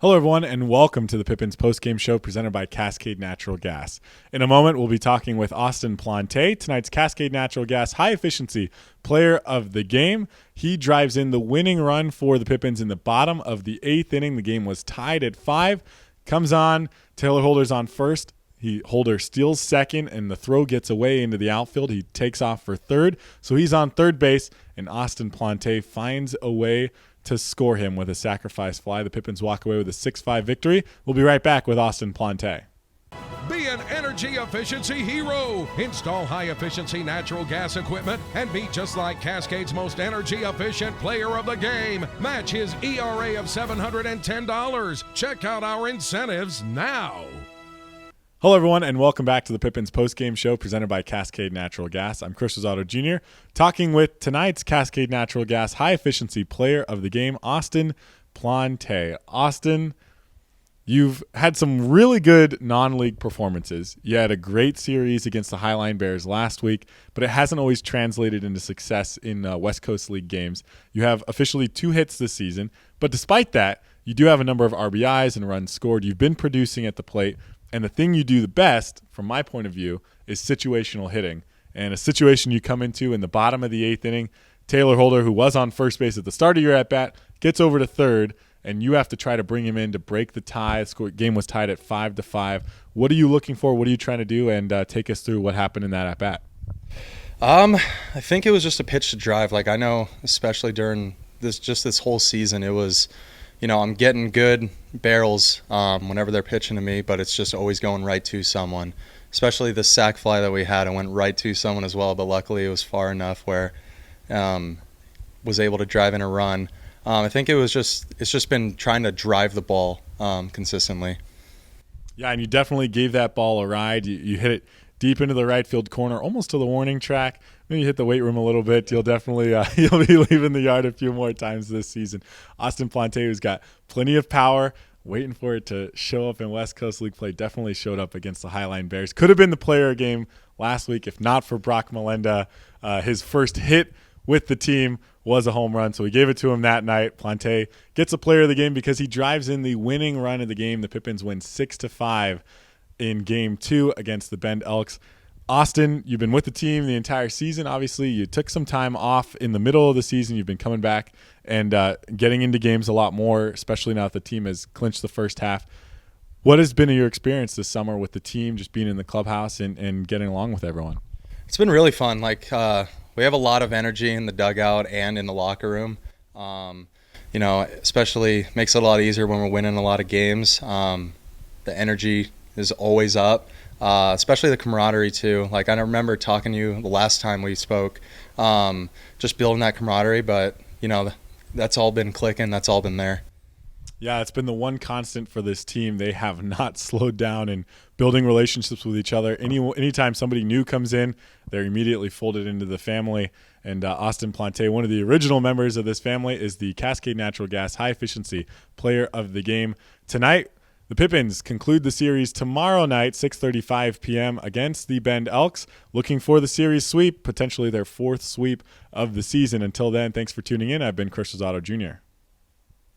Hello, everyone, and welcome to the Pippins Postgame Show presented by Cascade Natural Gas. In a moment, we'll be talking with Austin Plante, tonight's Cascade Natural Gas high-efficiency player of the game. He drives in the winning run for the Pippins in the bottom of the eighth inning. The game was tied at 5. Comes on, Taylor Holder's on first. Holder steals second, and the throw gets away into the outfield. He takes off for third, so he's on third base, and Austin Plante finds a way to score him with a sacrifice fly. The Pippins walk away with a 6-5 victory. We'll be right back with Austin Plante. Be an energy efficiency hero. Install high-efficiency natural gas equipment and be just like Cascade's most energy-efficient player of the game. Match his ERA of $710. Check out our incentives now. Hello, everyone, and welcome back to the Pippins Postgame Show presented by Cascade Natural Gas. I'm Chris Rosado Jr., talking with tonight's Cascade Natural Gas high-efficiency player of the game, Austin Plante. Austin, you've had some really good non-league performances. You had a great series against the Highline Bears last week, but it hasn't always translated into success in West Coast League games. You have officially 2 hits this season, but despite that, you do have a number of RBIs and runs scored. You've been producing at the plate. And the thing you do the best, from my point of view, is situational hitting. And a situation you come into in the bottom of the 8th inning, Taylor Holder, who was on first base at the start of your at-bat, gets over to third, and you have to try to bring him in to break the tie. The game was tied at 5-5. What are you looking for? What are you trying to do? And take us through what happened in that at-bat. I think it was just a pitch to drive. Like, I know, especially during this whole season, it was, I'm getting good barrels whenever they're pitching to me, but it's just always going right to someone. Especially the sac fly that we had, it went right to someone as well, but luckily it was far enough where was able to drive in a run. I think it's just been trying to drive the ball consistently. Yeah, and you definitely gave that ball a ride. You hit it deep into the right field corner, almost to the warning track. Maybe you hit the weight room a little bit. You'll definitely you'll be leaving the yard a few more times this season. Austin Plante, who's got plenty of power, waiting for it to show up in West Coast League play, definitely showed up against the Highline Bears. Could have been the player game last week if not for Brock Melenda. His first hit with the team was a home run, so we gave it to him that night. Plante gets a player of the game because he drives in the winning run of the game. The Pippins win 6-5 in Game 2 against the Bend Elks. Austin, you've been with the team the entire season. Obviously, you took some time off in the middle of the season. You've been coming back and getting into games a lot more, especially now that the team has clinched the first half. What has been your experience this summer with the team, just being in the clubhouse and getting along with everyone? It's been really fun. We have a lot of energy in the dugout and in the locker room. Especially makes it a lot easier when we're winning a lot of games. The energy is always up. Especially the camaraderie too. I remember talking to you the last time we spoke, just building that camaraderie, but that's all been clicking. That's all been there. Yeah, it's been the one constant for this team. They have not slowed down in building relationships with each other. Anytime somebody new comes in, they're immediately folded into the family. And Austin Plante, one of the original members of this family, is the Cascade Natural Gas high-efficiency player of the game. Tonight, the Pippins conclude the series tomorrow night, 6:35 p.m. against the Bend Elks, looking for the series sweep, potentially their 4th sweep of the season. Until then, thanks for tuning in. I've been Chris Rosado Jr.